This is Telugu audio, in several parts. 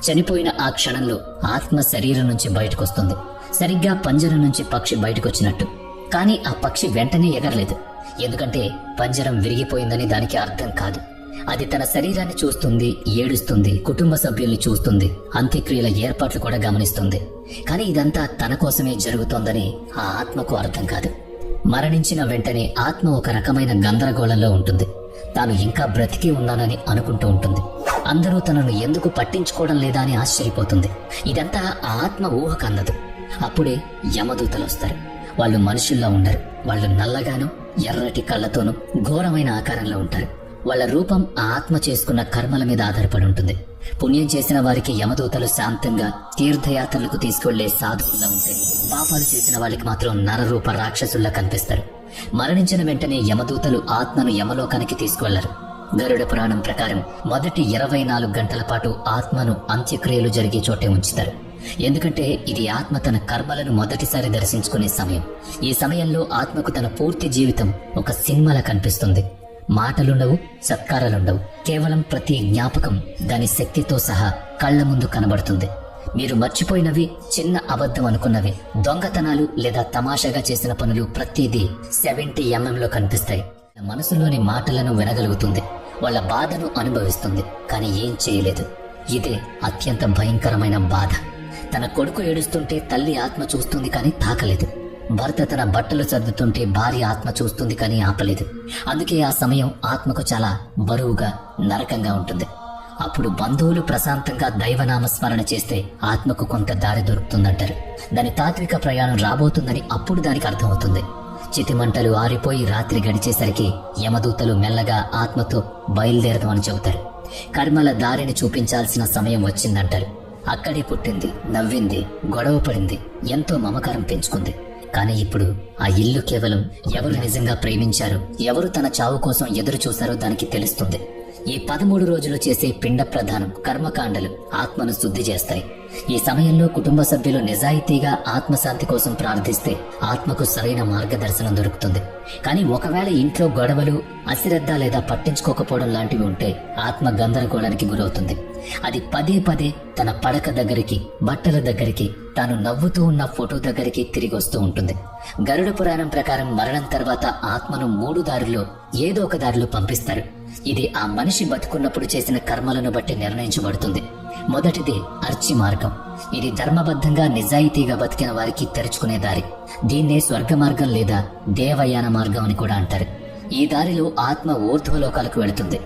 చనిపోయిన ఆ క్షణంలో ఆత్మ శరీరం నుంచి బయటకొస్తుంది, సరిగ్గా పంజరం నుంచి పక్షి బయటకొచ్చినట్టు. కానీ ఆ పక్షి వెంటనే ఎగరలేదు, ఎందుకంటే పంజరం విరిగిపోయిందని దానికి అర్థం కాదు. అది తన శరీరాన్ని చూస్తుంది, ఏడుస్తుంది, కుటుంబ సభ్యుల్ని చూస్తుంది, అంత్యక్రియల ఏర్పాట్లు కూడా గమనిస్తుంది. కానీ ఇదంతా తన కోసమే జరుగుతోందని ఆ ఆత్మకు అర్థం కాదు. మరణించిన వెంటనే ఆత్మ ఒక రకమైన గందరగోళంలో ఉంటుంది. తాను ఇంకా బ్రతికి ఉన్నానని అనుకుంటూ ఉంటుంది. అందరూ తనను ఎందుకు పట్టించుకోవడం లేదా అని ఆశ్చర్యపోతుంది. ఇదంతా ఆ ఆత్మ ఊహకు అందదు. అప్పుడే యమదూతలు వస్తారు. వాళ్ళు మనుషుల్లా ఉండరు. వాళ్ళు నల్లగాను, ఎర్రటి కళ్ళతోనూ ఘోరమైన ఆకారంలో ఉంటారు. వాళ్ళ రూపం ఆ ఆత్మ చేసుకున్న కర్మల మీద ఆధారపడి ఉంటుంది. పుణ్యం చేసిన వారికి యమదూతలు శాంతంగా తీర్థయాత్రలకు తీసుకెళ్లే సాధువుల్లా ఉంటాయి. పాపాలు చేసిన వాళ్ళకి మాత్రం నరరూప రాక్షసుల్లా కనిపిస్తారు. మరణించిన వెంటనే యమదూతలు ఆత్మను యమలోకానికి తీసుకువెళ్లరు. గరుడ పురాణం ప్రకారం మొదటి 24 గంటల పాటు ఆత్మను అంత్యక్రియలు జరిగే చోటే ఉంచుతారు. ఎందుకంటే ఇది ఆత్మ తన కర్మలను మొదటిసారి దర్శించుకునే సమయం. ఈ సమయంలో ఆత్మకు తన పూర్తి జీవితం ఒక సినిమాలా కనిపిస్తుంది. మాటలుండవు, సత్కారాలుండవు. కేవలం ప్రతి జ్ఞాపకం దాని శక్తితో సహా కళ్ల ముందు కనబడుతుంది. మీరు మర్చిపోయినవి, చిన్న అబద్ధం అనుకున్నవి, దొంగతనాలు లేదా తమాషాగా చేసిన పనులు ప్రతిదీ 70 mm లో కనిపిస్తాయి. మనసులోని మాటలను వినగలుగుతుంది, వాళ్ళ బాధను అనుభవిస్తుంది, కానీ ఏం చేయలేదు. ఇదే అత్యంత భయంకరమైన బాధ. తన కొడుకు ఏడుస్తుంటే తల్లి ఆత్మ చూస్తుంది కానీ తాకలేదు. భర్త తన బట్టలు సర్దుతుంటే భార్య ఆత్మ చూస్తుంది కానీ ఆపలేదు. అందుకే ఆ సమయం ఆత్మకు చాలా బరువుగా, నరకంగా ఉంటుంది. అప్పుడు బంధువులు ప్రశాంతంగా దైవనామస్మరణ చేస్తే ఆత్మకు కొంత దారి దొరుకుతుందంటారు. దాని తాత్విక ప్రయాణం రాబోతుందని అప్పుడు దానికి అర్థమవుతుంది. చితిమంటలు ఆరిపోయి రాత్రి గడిచేసరికి యమదూతలు మెల్లగా ఆత్మతో బయలుదేరదామని చెబుతారు. కర్మల దారిని చూపించాల్సిన సమయం వచ్చిందంటారు. అక్కడే పుట్టింది, నవ్వింది, గొడవ పడింది, ఎంతో మమకారం పెంచుకుంది. కానీ ఇప్పుడు ఆ ఇల్లు కేవలం ఎవరు నిజంగా ప్రేమించారో, ఎవరు తన చావు కోసం ఎదురు చూశారో దానికి తెలుస్తుంది. ఈ 13 రోజులు చేసే పిండ ప్రధానం, కర్మకాండలు ఆత్మను శుద్ధి చేస్తాయి. ఈ సమయంలో కుటుంబ సభ్యులు నిజాయితీగా ఆత్మశాంతి కోసం ప్రార్థిస్తే ఆత్మకు సరైన మార్గదర్శనం దొరుకుతుంది. కానీ ఒకవేళ ఇంట్లో గొడవలు, అశ్రద్ధ లేదా పట్టించుకోకపోవడం లాంటివి ఉంటే ఆత్మ గందరగోళానికి గురవుతుంది. అది పదే పదే తన పడక దగ్గరికి, బట్టల దగ్గరికి, తాను నవ్వుతూ ఉన్న ఫోటో దగ్గరికి తిరిగి వస్తూ ఉంటుంది. గరుడ పురాణం ప్రకారం మరణం తర్వాత ఆత్మను 3 దారుల్లో ఏదో ఒక దారిలో పంపిస్తారు. ఇది ఆ మనిషి బతుకున్నప్పుడు చేసిన కర్మలను బట్టి నిర్ణయించబడుతుంది. మొదటిది అర్చి మార్గం. ఇది ధర్మబద్ధంగా, నిజాయితీగా బతికిన వారికి తెరుచుకునే దారి. దీన్నే స్వర్గ మార్గం లేదా దేవయాన మార్గం అని కూడా అంటారు. ఈ దారిలో ఆత్మ ఊర్ధ్వలోకాలకు వెళుతుంది.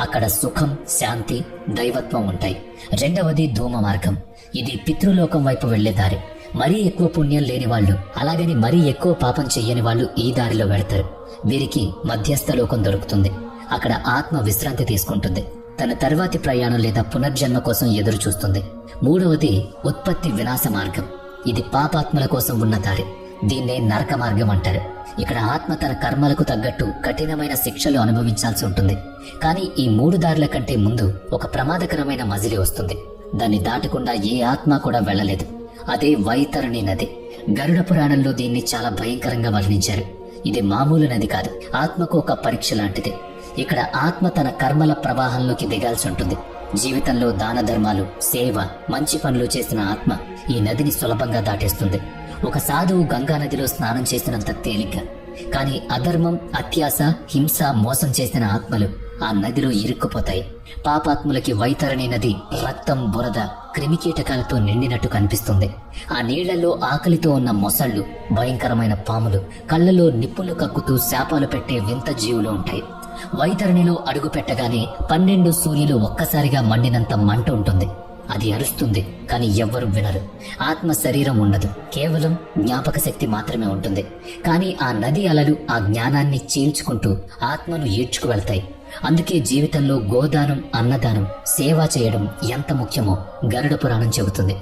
అక్కడ సుఖం, శాంతి, దైవత్వం ఉంటాయి. రెండవది ధూమ మార్గం. ఇది పితృలోకం వైపు వెళ్లే దారి. మరీ ఎక్కువ పుణ్యం లేని వాళ్ళు, అలాగని మరీ ఎక్కువ పాపం చెయ్యని వాళ్ళు ఈ దారిలో వెళతారు. వీరికి మధ్యస్థ లోకం దొరుకుతుంది. అక్కడ ఆత్మ విశ్రాంతి తీసుకుంటుంది. తన తర్వాతి ప్రయాణం లేదా పునర్జన్మ కోసం ఎదురు చూస్తుంది. మూడవది ఉత్పత్తి వినాశ మార్గం. ఇది పాపాత్మల కోసం ఉన్న దారి. దీన్నే నరక మార్గం అంటారు. ఇక్కడ ఆత్మ తన కర్మలకు తగ్గట్టు కఠినమైన శిక్షలు అనుభవించాల్సి ఉంటుంది. కానీ ఈ 3 దారుల కంటే ముందు ఒక ప్రమాదకరమైన మజిలీ వస్తుంది. దాన్ని దాటకుండా ఏ ఆత్మ కూడా వెళ్లలేదు. అదే వైతరణి నది. గరుడ పురాణంలో దీన్ని చాలా భయంకరంగా వర్ణించారు. ఇది మామూలు నది కాదు, ఆత్మకు ఒక పరీక్ష లాంటిది. ఇక్కడ ఆత్మ తన కర్మల ప్రవాహంలోకి దిగాల్సి ఉంటుంది. జీవితంలో దాన ధర్మాలు, సేవ, మంచి పనులు చేసిన ఆత్మ ఈ నదిని సులభంగా దాటేస్తుంది. ఒక సాధువు గంగా నదిలో స్నానం చేసినంత తేలిగ్గా. కానీ అధర్మం, అత్యాస, హింస, మోసం చేసిన ఆత్మలు ఆ నదిలో ఇరుక్కుపోతాయి. పాపాత్ములకి వైతరణి నది రక్తం, బురద, క్రిమికీటకాలతో నిండినట్టు కనిపిస్తుంది. ఆ నీళ్లలో ఆకలితో ఉన్న మొసళ్ళు, భయంకరమైన పాములు, కళ్ళలో నిప్పులు కక్కుతూ శాపాలు పెట్టే వింత జీవులు ఉంటాయి. వైతరణిలో అడుగు పెట్టగానే 12 సూర్యులు ఒక్కసారిగా మండినంత మంట ఉంటుంది. అది అరుస్తుంది, కానీ ఎవ్వరూ వినరు. ఆత్మ శరీరం ఉండదు, కేవలం జ్ఞాపక శక్తి మాత్రమే ఉంటుంది. కానీ ఆ నది అలలు ఆ జ్ఞానాన్ని చీల్చుకుంటూ ఆత్మను ఈడ్చుకు వెళ్తాయి. అందుకే జీవితంలో గోదానం, అన్నదానం, సేవ చేయడం ఎంత ముఖ్యమో గరుడ పురాణం చెబుతుంది.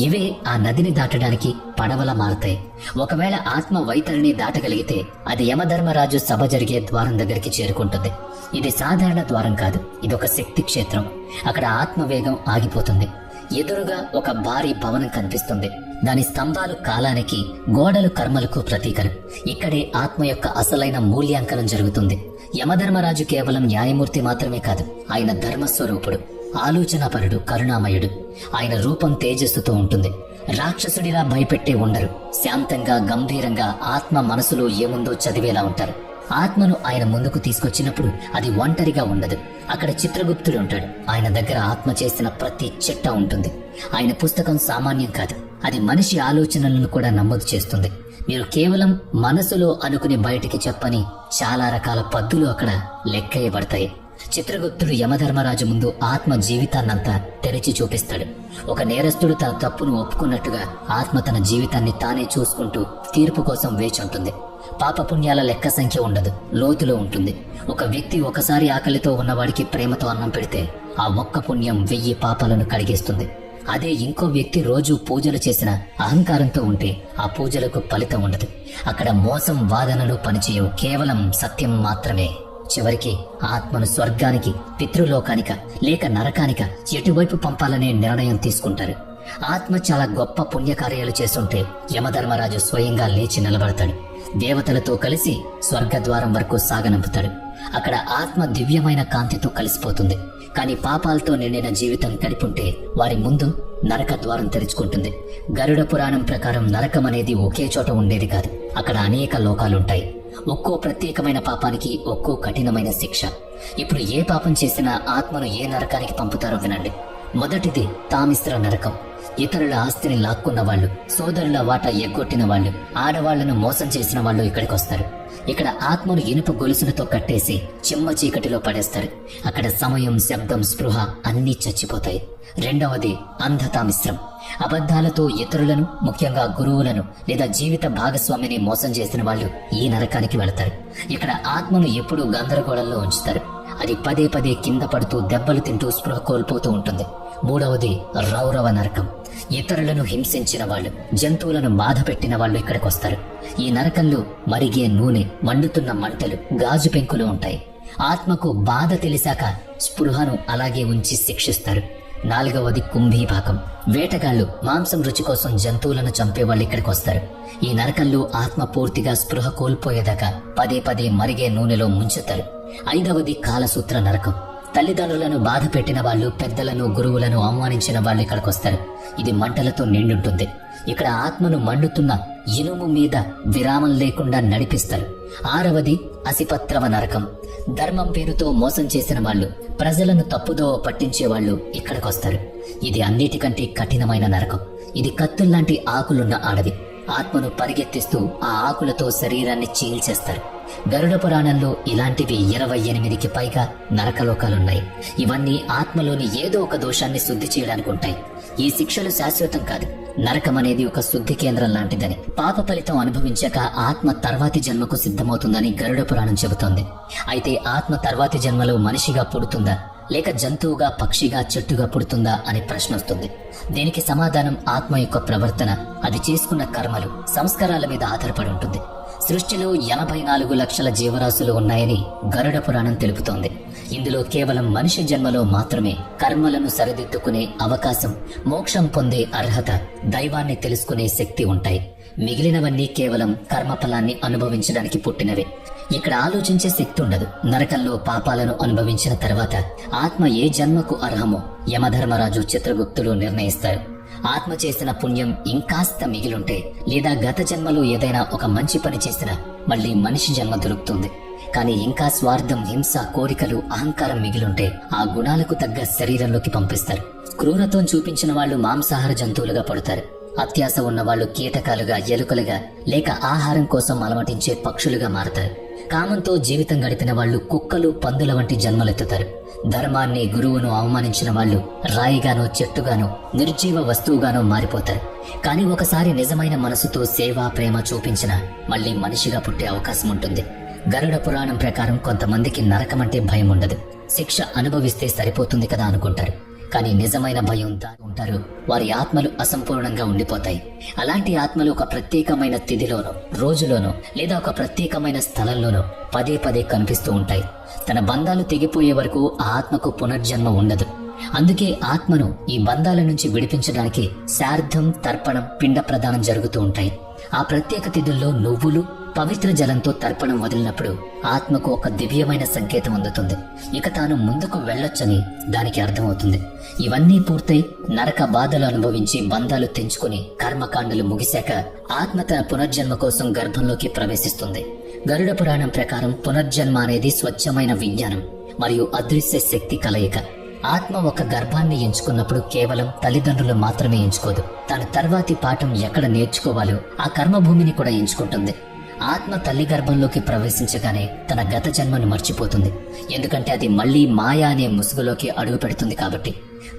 ఇవే ఆ నదిని దాటడానికి పడవలా మారతాయి. ఒకవేళ ఆత్మ వైతరిని దాటగలిగితే అది యమధర్మరాజు సభ జరిగే ద్వారం దగ్గరికి చేరుకుంటుంది. ఇది సాధారణ ద్వారం కాదు, ఇదొక శక్తి క్షేత్రం. అక్కడ ఆత్మ వేగం ఆగిపోతుంది. ఎదురుగా ఒక భారీ భవనం కనిపిస్తుంది. దాని స్తంభాలు కాలానికి, గోడలు కర్మలకు ప్రతీకలు. ఇక్కడే ఆత్మ యొక్క అసలైన మూల్యాంకనం జరుగుతుంది. యమధర్మరాజు కేవలం న్యాయమూర్తి మాత్రమే కాదు, ఆయన ధర్మస్వరూపుడు. ఆలోచనాపరుడు, కరుణామయుడు. ఆయన రూపం తేజస్సుతో ఉంటుంది. రాక్షసుడిలా భయపెట్టే ఉండరు. శాంతంగా, గంభీరంగా ఆత్మ మనసులో ఏముందో చదివేలా ఉంటారు. ఆత్మను ఆయన ముందుకు తీసుకొచ్చినప్పుడు అది ఒంటరిగా ఉండదు. అక్కడ చిత్రగుప్తుడు ఉంటాడు. ఆయన దగ్గర ఆత్మ చేసిన ప్రతి చిట్ట ఉంటుంది. ఆయన పుస్తకం సామాన్యం కాదు. అది మనిషి ఆలోచనలను కూడా నమోదు చేస్తుంది. మీరు కేవలం మనసులో అనుకుని బయటికి చెప్పని చాలా రకాల పద్దులు అక్కడ లెక్కేయబడతాయి. చిత్రగుప్తుడు యమధర్మరాజు ముందు ఆత్మ జీవితాన్నంతా తెరిచి చూపిస్తాడు. ఒక నేరస్తుడు తన తప్పును ఒప్పుకున్నట్టుగా ఆత్మ తన జీవితాన్ని తానే చూసుకుంటూ తీర్పు కోసం వేచుంటుంది. పాపపుణ్యాల లెక్క సంఖ్య ఉండదు, లోతులో ఉంటుంది. ఒక వ్యక్తి ఒకసారి ఆకలితో ఉన్నవాడికి ప్రేమతో అన్నం పెడితే ఆ ఒక్క పుణ్యం 1000 పాపాలను కడిగేస్తుంది. అదే ఇంకో వ్యక్తి రోజు పూజలు చేసిన అహంకారంతో ఉంటే ఆ పూజలకు ఫలితం ఉండదు. అక్కడ మోసం, వాదనలు పనిచేయవు. కేవలం సత్యం మాత్రమే. చివరికి ఆత్మను స్వర్గానికి, పితృలోకానిక లేక నరకానిక ఎటువైపు పంపాలనే నిర్ణయం తీసుకుంటారు. ఆత్మ చాలా గొప్ప పుణ్యకార్యాలు చేస్తుంటే యమధర్మరాజు స్వయంగా లేచి నిలబడతాడు. దేవతలతో కలిసి స్వర్గద్వారం వరకు సాగనంపుతాడు. అక్కడ ఆత్మ దివ్యమైన కాంతితో కలిసిపోతుంది. కానీ పాపాలతో నిండిన జీవితం గడిపుంటే వారి ముందు నరక ద్వారం తెరుచుకుంటుంది. గరుడ పురాణం ప్రకారం నరకం అనేది ఒకే చోట ఉండేది కాదు. అక్కడ అనేక లోకాలుంటాయి. ఒక్కో ప్రత్యేకమైన పాపానికి ఒక్కో కఠినమైన శిక్ష. ఇప్పుడు ఏ పాపం చేసినా ఆత్మను ఏ నరకానికి పంపుతారో వినండి. మొదటిది తామిశ్ర నరకం. ఇతరుల ఆస్తిని లాక్కున్న వాళ్ళు, సోదరుల వాటా ఎగ్గొట్టిన వాళ్ళు, ఆడవాళ్లను మోసం చేసిన వాళ్ళు ఇక్కడికి వస్తారు. ఇక్కడ ఆత్మను ఇనుప గొలుసులతో కట్టేసి చిమ్మ చీకటిలో పడేస్తారు. అక్కడ సమయం, శబ్దం, స్పృహ అన్నీ చచ్చిపోతాయి. రెండవది అంధతామిశ్రం. అబద్ధాలతో ఇతరులను, ముఖ్యంగా గురువులను లేదా జీవిత భాగస్వామిని మోసం చేసిన వాళ్ళు ఈ నరకానికి వెళతారు. ఇక్కడ ఆత్మను ఎప్పుడూ గందరగోళంలో ఉంచుతారు. అది పదే పదే కింద పడుతూ దెబ్బలు తింటూ స్పృహ కోల్పోతూ ఉంటుంది. మూడవది రౌరవ నరకం. ఇతరులను హింసించిన వాళ్ళు, జంతువులను బాధ పెట్టిన వాళ్ళు ఇక్కడికి వస్తారు. ఈ నరకంలో మరిగే నూనె, మండుతున్న మంటలు, గాజు పెంకులు ఉంటాయి. ఆత్మకు బాధ తెలిసాక స్పృహను అలాగే ఉంచి శిక్షిస్తారు. నాలుగవది కుంభీపాకం. వేటగాళ్లు మాంసం రుచి కోసం జంతువులను చంపేవాళ్ళు ఇక్కడికి వస్తారు. ఈ నరకంలో ఆత్మ పూర్తిగా స్పృహ కోల్పోయేదాకా పదే పదే మరిగే నూనెలో ముంచుతారు. ఐదవది కాలసూత్ర నరకం. తల్లిదండ్రులను బాధ పెట్టిన వాళ్ళు, పెద్దలను, గురువులను అవమానించిన వాళ్ళు ఇక్కడికి వస్తారు. ఇది మంటలతో నిండుంటుంది. ఇక్కడ ఆత్మను మండుతున్న ఇనుము మీద విరామం లేకుండా నడిపిస్తారు. ఆరవది అసిపత్రవ నరకం. ధర్మం పేరుతో మోసం చేసిన వాళ్ళు, ప్రజలను తప్పుదో పట్టించే వాళ్ళు ఇక్కడికి వస్తారు. ఇది అన్నిటికంటే కఠినమైన నరకం. ఇది కత్తుల్లాంటి ఆకులున్న అడవి. ఆత్మను పరిగెత్తిస్తూ ఆ ఆకులతో శరీరాన్ని చీల్చేస్తారు. గరుడ పురాణంలో ఇలాంటివి 28కి పైగా నరకలోకాలున్నాయి. ఇవన్నీ ఆత్మలోని ఏదో ఒక దోషాన్ని శుద్ధి చేయడానికి ఉంటాయి. ఈ శిక్షలు శాశ్వతం కాదు. నరకం అనేది ఒక శుద్ధి కేంద్రం లాంటిదని, పాప ఫలితం అనుభవించాక ఆత్మ తర్వాతి జన్మకు సిద్ధమవుతుందని గరుడ పురాణం చెబుతోంది. అయితే ఆత్మ తర్వాతి జన్మలో మనిషిగా పుడుతుందా, లేక జంతువుగా, పక్షిగా, చెట్టుగా పుడుతుందా అనే ప్రశ్న వస్తుంది. దీనికి సమాధానం ఆత్మ యొక్క ప్రవర్తన, అది చేసుకున్న కర్మలు, సంస్కారాల మీద ఆధారపడి ఉంటుంది. సృష్టిలో 84 లక్షల జీవరాశులు ఉన్నాయని గరుడ పురాణం తెలుపుతోంది. ఇందులో కేవలం మనిషి జన్మలో మాత్రమే కర్మలను సరిదిద్దుకునే అవకాశం, మోక్షం పొందే అర్హత, దైవాన్ని తెలుసుకునే శక్తి ఉంటాయి. మిగిలినవన్నీ కేవలం కర్మఫలాన్ని అనుభవించడానికి పుట్టినవే. ఇక్కడ ఆలోచించే శక్తి ఉండదు. నరకంలో పాపాలను అనుభవించిన తర్వాత ఆత్మ ఏ జన్మకు అర్హమో యమధర్మరాజు, చిత్రగుప్తులు నిర్ణయిస్తారు. ఆత్మ చేసిన పుణ్యం ఇంకాస్త మిగిలుంటే, లేదా గత జన్మలో ఏదైనా ఒక మంచి పని చేసినా మళ్ళీ మనిషి జన్మ దొరుకుతుంది. కానీ ఇంకా స్వార్థం, హింస, కోరికలు, అహంకారం మిగిలుంటే ఆ గుణాలకు తగ్గ శరీరంలోకి పంపిస్తారు. క్రూరత్వం చూపించిన వాళ్ళు మాంసాహార జంతువులుగా పడతారు. అత్యాశ ఉన్న వాళ్ళు కీటకాలుగా, ఎలుకలుగా, లేక ఆహారం కోసం అలమటించే పక్షులుగా మారతారు. కామంతో జీవితం గడిపిన వాళ్ళు కుక్కలు, పందుల వంటి జన్మలెత్తుతారు. ధర్మాన్ని, గురువును అవమానించిన వాళ్ళు రాయిగానో, చెట్టుగానో, నిర్జీవ వస్తువుగానో మారిపోతారు. కానీ ఒకసారి నిజమైన మనసుతో సేవ, ప్రేమ చూపించిన మళ్ళీ మనిషిగా పుట్టే అవకాశం ఉంటుంది. గరుడ పురాణం ప్రకారం కొంతమందికి నరకం అంటే భయం ఉండదు. శిక్ష అనుభవిస్తే సరిపోతుంది కదా అనుకుంటారు. కానీ నిజమైన భయం ఉంటారు. వారి ఆత్మలు అసంపూర్ణంగా ఉండిపోతాయి. అలాంటి ఆత్మలు ఒక ప్రత్యేకమైన తిథిలోనో, రోజులోనో, లేదా ఒక ప్రత్యేకమైన స్థలంలోనో పదే పదే కనిపిస్తూ ఉంటాయి. తన బంధాలు తెగిపోయే వరకు ఆ ఆత్మకు పునర్జన్మ ఉండదు. అందుకే ఆత్మను ఈ బంధాల నుంచి విడిపించడానికి శార్ధం, తర్పణం, పిండ ప్రదానం జరుగుతూ ఉంటాయి. ఆ ప్రత్యేక తిథుల్లో నువ్వులు, పవిత్ర జలంతో తర్పణం వదిలినప్పుడు ఆత్మకు ఒక దివ్యమైన సంకేతం అందుతుంది. ఇక తాను ముందుకు వెళ్ళొచ్చని దానికి అర్థమవుతుంది. ఇవన్నీ పూర్తయి నరక బాధలు అనుభవించి బంధాలు తెంచుకుని కర్మకాండలు ముగిశాక ఆత్మ తన పునర్జన్మ కోసం గర్భంలోకి ప్రవేశిస్తుంది. గరుడ పురాణం ప్రకారం పునర్జన్మ అనేది స్వచ్ఛమైన విజ్ఞానం మరియు అదృశ్య శక్తి కలయిక. ఆత్మ ఒక గర్భాన్ని ఎంచుకున్నప్పుడు కేవలం తల్లిదండ్రులు మాత్రమే ఎంచుకోదు. తన తర్వాతి పాఠం ఎక్కడ నేర్చుకోవాలో ఆ కర్మభూమిని కూడా ఎంచుకుంటుంది. ఆత్మ తల్లి గర్భంలోకి ప్రవేశించగానే తన గత జన్మను మర్చిపోతుంది. ఎందుకంటే అది మళ్లీ మాయా అనే ముసుగులోకి అడుగు పెడుతుంది కాబట్టి.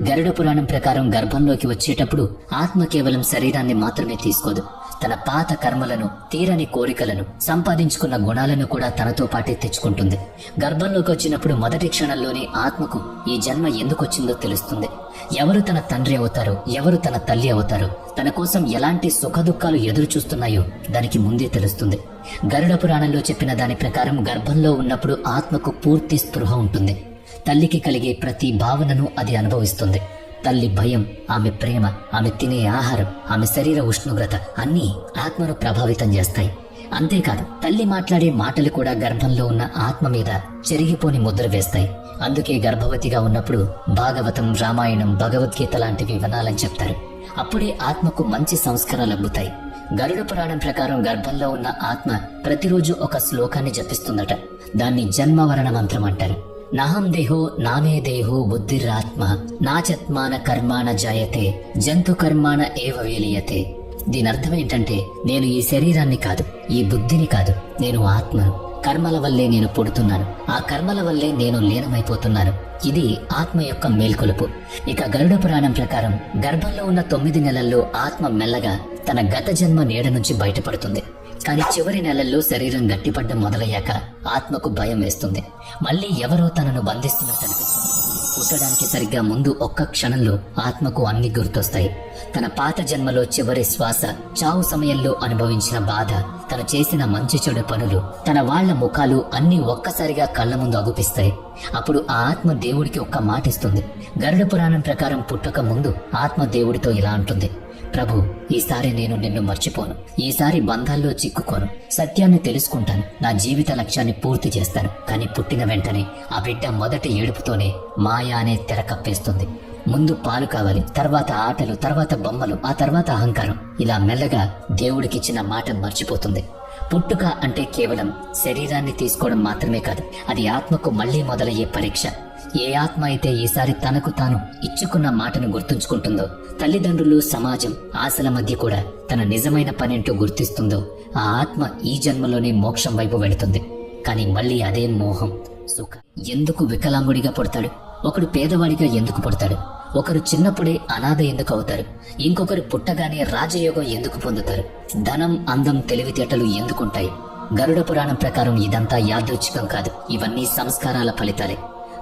గరుడ పురాణం ప్రకారం గర్భంలోకి వచ్చేటప్పుడు ఆత్మ కేవలం శరీరాన్ని మాత్రమే తీసుకోదు. తన పాత కర్మలను, తీరని కోరికలను, సంపాదించుకున్న గుణాలను కూడా తనతో పాటే తెచ్చుకుంటుంది. గర్భంలోకి వచ్చినప్పుడు మొదటి క్షణంలోనే ఆత్మకు ఈ జన్మ ఎందుకొచ్చిందో తెలుస్తుంది. ఎవరు తన తండ్రి అవుతారో, ఎవరు తన తల్లి అవుతారో, తన కోసం ఎలాంటి సుఖదుఖాలు ఎదురు చూస్తున్నాయో దానికి ముందే తెలుస్తుంది. గరుడ పురాణంలో చెప్పిన దాని ప్రకారం గర్భంలో ఉన్నప్పుడు ఆత్మకు పూర్తి స్పృహ ఉంటుంది. తల్లికి కలిగే ప్రతి భావనను అది అనుభవిస్తుంది. తల్లి భయం, ఆమె ప్రేమ, ఆమె తినే ఆహారం, ఆమె శరీర ఉష్ణోగ్రత అన్నీ ఆత్మను ప్రభావితం చేస్తాయి. అంతేకాదు తల్లి మాట్లాడే మాటలు కూడా గర్భంలో ఉన్న ఆత్మ మీద చెరిగిపోని ముద్ర వేస్తాయి. అందుకే గర్భవతిగా ఉన్నప్పుడు భాగవతం, రామాయణం, భగవద్గీత లాంటివి వినాలని చెప్తారు. అప్పుడే ఆత్మకు మంచి సంస్కారాలు అబ్బుతాయి. గరుడ పురాణం ప్రకారం గర్భంలో ఉన్న ఆత్మ ప్రతిరోజు ఒక శ్లోకాన్ని జపిస్తుందట. దాన్ని జన్మవరణ మంత్రం అంటారు. నాహం దేహో నామే దేహో బుద్ధిరాత్మ నాచత్మాన కర్మాణ జాయతే జంతు కర్మాణ ఏవ వేలియతే. దీని అర్థం ఏంటంటే, నేను ఈ శరీరాన్ని కాదు, ఈ బుద్ధిని కాదు, నేను ఆత్మను. కర్మల వల్లే నేను పుడుతున్నాను, ఆ కర్మల వల్లే నేను లీనమైపోతున్నాను. ఇది ఆత్మ యొక్క మేల్కొలుపు. ఇక గరుడ పురాణం ప్రకారం గర్భంలో ఉన్న 9 నెలల్లో ఆత్మ మెల్లగా తన గత జన్మ నీడ నుంచి బయటపడుతుంది. కానీ చివరి నెలల్లో శరీరం గట్టిపడ్డం మొదలయ్యాక ఆత్మకు భయం వేస్తుంది. మళ్ళీ ఎవరో తనను బంధిస్తున్నట్టు అనిపిస్తుంది. పుట్టడానికి సరిగ్గా ముందు ఒక్క క్షణంలో ఆత్మకు అన్ని గుర్తొస్తాయి. తన పాత జన్మలో చివరి శ్వాస, చావు సమయంలో అనుభవించిన బాధ, తను చేసిన మంచి చెడు పనులు, తన వాళ్ల ముఖాలు అన్ని ఒక్కసారిగా కళ్ల ముందు అగుపిస్తాయి. అప్పుడు ఆ ఆత్మ దేవుడికి ఒక్క మాట ఇస్తుంది. గరుడ పురాణం ప్రకారం పుట్టక ముందు ఆత్మ దేవుడితో ఇలా అంటుంది: ప్రభు, ఈసారి నేను నిన్ను మర్చిపోను. ఈసారి బంధాల్లో చిక్కుకోను. సత్యాన్ని తెలుసుకుంటాను. నా జీవిత లక్ష్యాన్ని పూర్తి చేస్తాను. కానీ పుట్టిన వెంటనే ఆ బిడ్డ మొదటి ఏడుపుతోనే మాయా అనే తెర కప్పేస్తుంది. ముందు పాలు కావాలి, తర్వాత ఆటలు, తర్వాత బొమ్మలు, ఆ తర్వాత అహంకారం. ఇలా మెల్లగా దేవుడికిచ్చిన మాట మర్చిపోతుంది. పుట్టుక అంటే కేవలం శరీరాన్ని తీసుకోవడం మాత్రమే కాదు, అది ఆత్మకు మళ్లీ మొదలయ్యే పరీక్ష. ఏ ఆత్మ అయితే ఈసారి తనకు తాను ఇచ్చుకున్న మాటను గుర్తుంచుకుంటుందో, తల్లిదండ్రులు, సమాజం, ఆశల మధ్య కూడా తన నిజమైన పనేంటో గుర్తిస్తుందో, ఆ ఆత్మ ఈ జన్మలోనే మోక్షం వైపు వెళుతుంది. కానీ మళ్ళీ అదే మోహం, సుఖం. ఎందుకు వికలాంగుడిగా పుడతాడు? ఒకడు పేదవాడిగా ఎందుకు పుడతాడు? ఒకరు చిన్నప్పుడే అనాథ ఎందుకు అవుతారు? ఇంకొకరు పుట్టగానే రాజయోగం ఎందుకు పొందుతారు? ధనం, అందం, తెలివితేటలు ఎందుకుంటాయి? గరుడ పురాణం ప్రకారం ఇదంతా యాదృచ్ఛికం కాదు. ఇవన్నీ సంస్కారాల ఫలితాలే.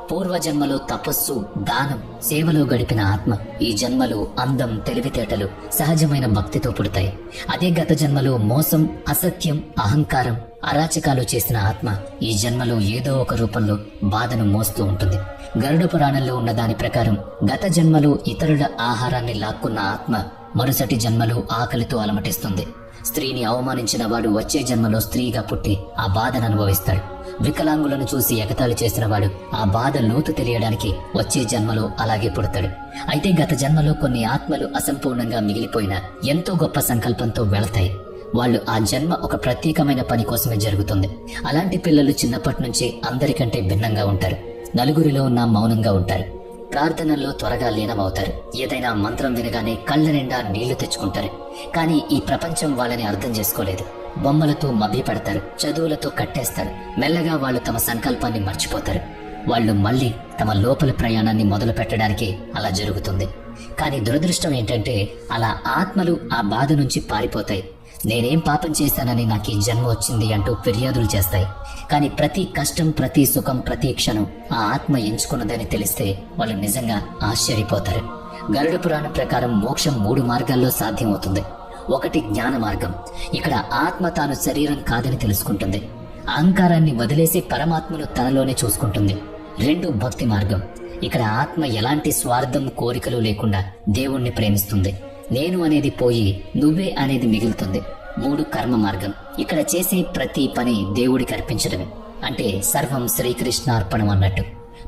పూర్వజన్మలో తపస్సు, దానం, సేవలో గడిపిన ఆత్మ ఈ జన్మలో అందం, తెలివితేటలు, సహజమైన భక్తితో పుడతాయి. అదే గత జన్మలో మోసం, అసత్యం, అహంకారం, అరాచకాలు చేసిన ఆత్మ ఈ జన్మలో ఏదో ఒక రూపంలో బాధను మోస్తూ ఉంటుంది. గరుడ పురాణంలో ఉన్న దాని ప్రకారం గత జన్మలో ఇతరుల ఆహారాన్ని లాక్కున్న ఆత్మ మరుసటి జన్మలో ఆకలితో అలమటిస్తుంది. స్త్రీని అవమానించిన వాడు వచ్చే జన్మలో స్త్రీగా పుట్టి ఆ బాధను అనుభవిస్తాడు. వికలాంగులను చూసి ఎగతాళి చేసిన వాడు ఆ బాధ లోతు తెలియడానికి వచ్చే జన్మలో అలాగే పుడతాడు. అయితే గత జన్మలో కొన్ని ఆత్మలు అసంపూర్ణంగా మిగిలిపోయిన ఎంతో గొప్ప సంకల్పంతో వెళతాయి. వాళ్ళు ఆ జన్మ ఒక ప్రత్యేకమైన పని కోసమే జరుగుతుంది. అలాంటి పిల్లలు చిన్నప్పటి నుంచి అందరికంటే భిన్నంగా ఉంటారు. నలుగురిలో ఉన్న మౌనంగా ఉంటారు. ప్రార్థనల్లో త్వరగా లీనమవుతారు. ఏదైనా మంత్రం వినగానే కళ్ళ నిండా నీళ్లు తెచ్చుకుంటారు. కానీ ఈ ప్రపంచం వాళ్ళని అర్థం చేసుకోలేదు. బొమ్మలతో మభ్యపెడతారు, చదువులతో కట్టేస్తారు. మెల్లగా వాళ్ళు తమ సంకల్పాన్ని మర్చిపోతారు. వాళ్ళు మళ్ళీ తమ లోపల ప్రయాణాన్ని మొదలు పెట్టడానికి అలా జరుగుతుంది. కానీ దురదృష్టం ఏంటంటే అలా ఆత్మలు ఆ బాధ నుంచి పారిపోతాయి. నేనేం పాపం చేశానని నాకు ఈ జన్మ వచ్చింది అంటూ ఫిర్యాదులు చేస్తాయి. కానీ ప్రతి కష్టం, ప్రతి సుఖం, ప్రతి క్షణం ఆ ఆత్మ ఎంచుకున్నదని తెలిస్తే వాళ్ళు నిజంగా ఆశ్చర్యపోతారు. గరుడ పురాణం ప్రకారం మోక్షం 3 మార్గాల్లో సాధ్యమవుతుంది. 1 జ్ఞాన మార్గం. ఇక్కడ ఆత్మ తాను శరీరం కాదని తెలుసుకుంటుంది. అహంకారాన్ని వదిలేసి పరమాత్మను తనలోనే చూసుకుంటుంది. 2 భక్తి మార్గం. ఇక్కడ ఆత్మ ఎలాంటి స్వార్థం, కోరికలు లేకుండా దేవుణ్ణి ప్రేమిస్తుంది. నేను అనేది పోయి నువ్వే అనేది మిగులుతుంది. మూడు కర్మ మార్గం. ఇక్కడ చేసే ప్రతి పని దేవుడికి అర్పించడమే. అంటే సర్వం శ్రీకృష్ణార్పణం అన్నట్టు.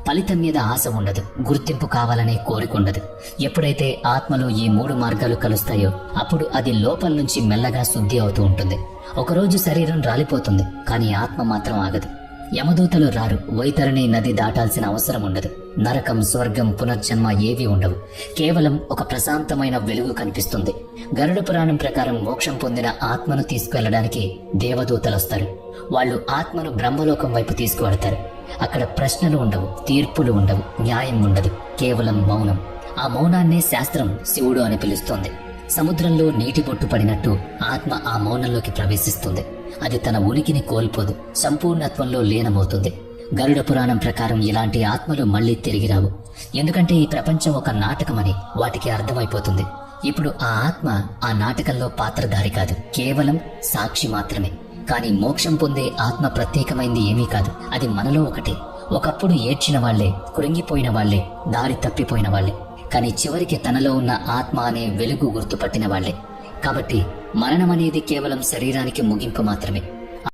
ఫలితం మీద ఆశ ఉండదు, గుర్తింపు కావాలనే కోరిక ఉండదు. ఎప్పుడైతే ఆత్మలో ఈ మూడు మార్గాలు కలుస్తాయో అప్పుడు అది లోపల నుంచి మెల్లగా శుద్ధి అవుతూ ఉంటుంది. ఒకరోజు శరీరం రాలిపోతుంది, కానీ ఆత్మ మాత్రం ఆగదు. యమదూతలు రారు, వైతరణి నది దాటాల్సిన అవసరం ఉండదు. నరకం, స్వర్గం, పునర్జన్మ ఏవీ ఉండవు. కేవలం ఒక ప్రశాంతమైన వెలుగు కనిపిస్తుంది. గరుడ పురాణం ప్రకారం మోక్షం పొందిన ఆత్మను తీసుకువెళ్ళడానికి దేవదూతలు వస్తారు. వాళ్ళు ఆత్మను బ్రహ్మలోకం వైపు తీసుకువెడతారు. అక్కడ ప్రశ్నలు ఉండవు, తీర్పులు ఉండవు, న్యాయం ఉండదు, కేవలం మౌనం. ఆ మౌనాన్నే శాస్త్రం శివుడు అని పిలుస్తోంది. సముద్రంలో నీటి బొట్టు పడినట్టు ఆత్మ ఆ మౌనంలోకి ప్రవేశిస్తుంది. అది తన ఉనికిని కోల్పోదు, సంపూర్ణత్వంలో లీనమవుతుంది. గరుడ పురాణం ప్రకారం ఇలాంటి ఆత్మలు మళ్లీ తిరిగి రావు. ఎందుకంటే ఈ ప్రపంచం ఒక నాటకమని వాటికి అర్థమైపోతుంది. ఇప్పుడు ఆ ఆత్మ ఆ నాటకంలో పాత్రధారి కాదు, కేవలం సాక్షి మాత్రమే. కానీ మోక్షం పొందే ఆత్మ ప్రత్యేకమైంది ఏమీ కాదు, అది మనలో ఒకటే. ఒకప్పుడు ఏడ్చిన వాళ్లే, కృంగిపోయిన వాళ్లే, దారి తప్పిపోయిన వాళ్లే, కానీ చివరికి తనలో ఉన్న ఆత్మ అనే వెలుగు గుర్తుపట్టిన వాళ్లే. కాబట్టి మరణం అనేది కేవలం శరీరానికి ముగింపు మాత్రమే.